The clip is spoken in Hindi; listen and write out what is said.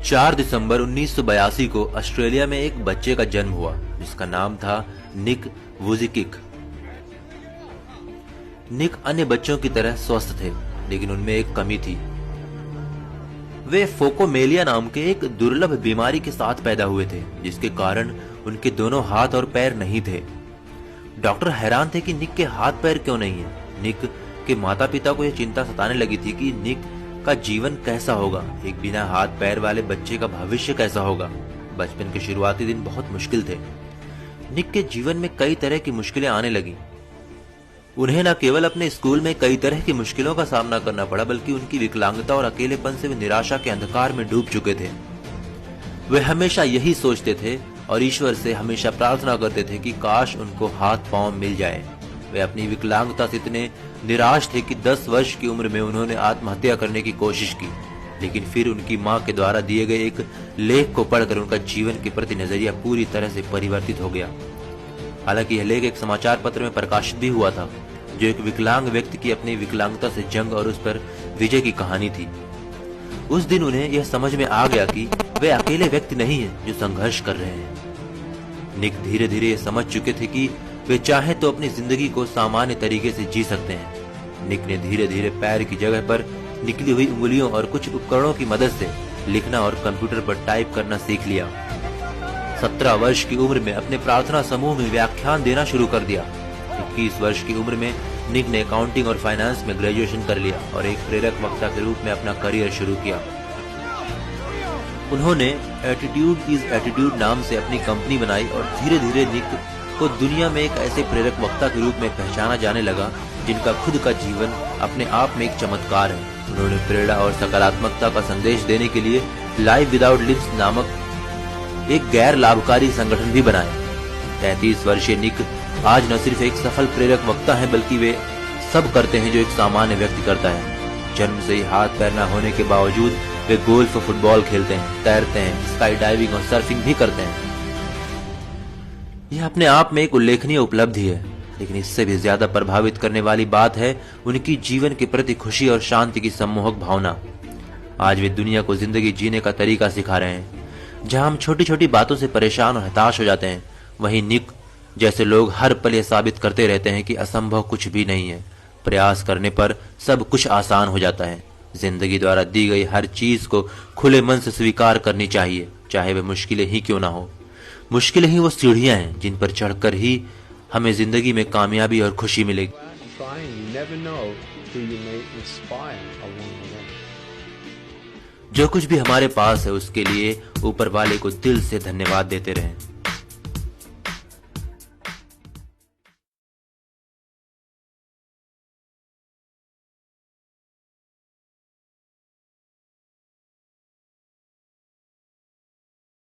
4 दिसंबर 1982 को ऑस्ट्रेलिया में एक बच्चे का जन्म हुआ जिसका नाम था निक वुजिकिक। निक अन्य बच्चों की तरह स्वस्थ थे, लेकिन उनमें एक कमी थी। वे फोकोमेलिया नाम के एक दुर्लभ बीमारी के साथ पैदा हुए थे, जिसके कारण उनके दोनों हाथ और पैर नहीं थे। डॉक्टर हैरान थे कि निक के हाथ पैर क्यों नहीं है। निक के माता पिता को यह चिंता सताने लगी थी कि निक का जीवन कैसा होगा, एक बिना हाथ पैर वाले बच्चे का भविष्य कैसा होगा। बचपन के शुरुआती दिन बहुत मुश्किल थे। निक के जीवन में कई तरह की मुश्किलें आने लगी। उन्हें न केवल अपने स्कूल में कई तरह की मुश्किलों का सामना करना पड़ा, बल्कि उनकी विकलांगता और अकेलेपन से वे निराशा के अंधकार में डूब चुके थे। वे हमेशा यही सोचते थे और ईश्वर से हमेशा प्रार्थना करते थे कि काश उनको हाथ पांव मिल जाए। वे अपनी विकलांगता से इतने निराश थे कि 10 वर्ष की उम्र में उन्होंने आत्महत्या करने की कोशिश की, लेकिन फिर उनकी मां के द्वारा दिए गए एक लेख को पढ़कर उनका जीवन के प्रति नजरिया पूरी तरह से परिवर्तित हो गया। हालांकि यह लेख एक समाचार पत्र में प्रकाशित भी हुआ था, जो एक विकलांग व्यक्ति की अपनी विकलांगता से जंग और उस पर विजय की कहानी थी। उस दिन उन्हें यह समझ में आ गया कि वे अकेले व्यक्ति नहीं हैं जो संघर्ष कर रहे हैं। निक धीरे धीरे समझ चुके थे कि वे चाहे तो अपनी जिंदगी को सामान्य तरीके से जी सकते हैं। निक ने धीरे धीरे पैर की जगह पर निकली हुई उंगलियों और कुछ उपकरणों की मदद से लिखना और कंप्यूटर पर टाइप करना सीख लिया। 17 वर्ष की उम्र में अपने प्रार्थना समूह में व्याख्यान देना शुरू कर दिया। 21 वर्ष की उम्र में निक ने अकाउंटिंग और फाइनेंस में ग्रेजुएशन कर लिया और एक प्रेरक वक्ता के रूप में अपना करियर शुरू किया। उन्होंने एटीट्यूड इज एटीट्यूड नाम से अपनी कंपनी बनाई और धीरे धीरे निक को दुनिया में एक ऐसे प्रेरक वक्ता के रूप में पहचाना जाने लगा जिनका खुद का जीवन अपने आप में एक चमत्कार है। उन्होंने प्रेरणा और सकारात्मकता का संदेश देने के लिए लाइफ विदाउट लिम्स नामक एक गैर लाभकारी संगठन भी बनाया। 33 वर्षीय निक आज न सिर्फ एक सफल प्रेरक वक्ता है, बल्कि वे सब करते हैं जो एक सामान्य व्यक्ति करता है। जन्म से ही हाथ पैर न होने के बावजूद वे गोल्फ और फुटबॉल खेलते हैं, तैरते हैं, स्काई डाइविंग और सर्फिंग भी करते हैं। यह अपने आप में एक उल्लेखनीय उपलब्धि है, लेकिन इससे भी ज्यादा प्रभावित करने वाली बात है उनकी जीवन के प्रति खुशी और शांति की सम्मोहक भावना। आज वे दुनिया को जिंदगी जीने का तरीका सिखा रहे हैं। जहां हम छोटी छोटी बातों से परेशान और हताश हो जाते हैं, वहीं निक जैसे लोग हर पल ये साबित करते रहते हैं कि असंभव कुछ भी नहीं है। प्रयास करने पर सब कुछ आसान हो जाता है। जिंदगी द्वारा दी गई हर चीज को खुले मन से स्वीकार करनी चाहिए, चाहे वे मुश्किलें ही क्यों ना हो। मुश्किलें ही वो सीढ़ियां हैं जिन पर चढ़कर ही हमें जिंदगी में कामयाबी और खुशी मिलेगी। जो कुछ भी हमारे पास है उसके लिए ऊपर वाले को दिल से धन्यवाद देते रहें।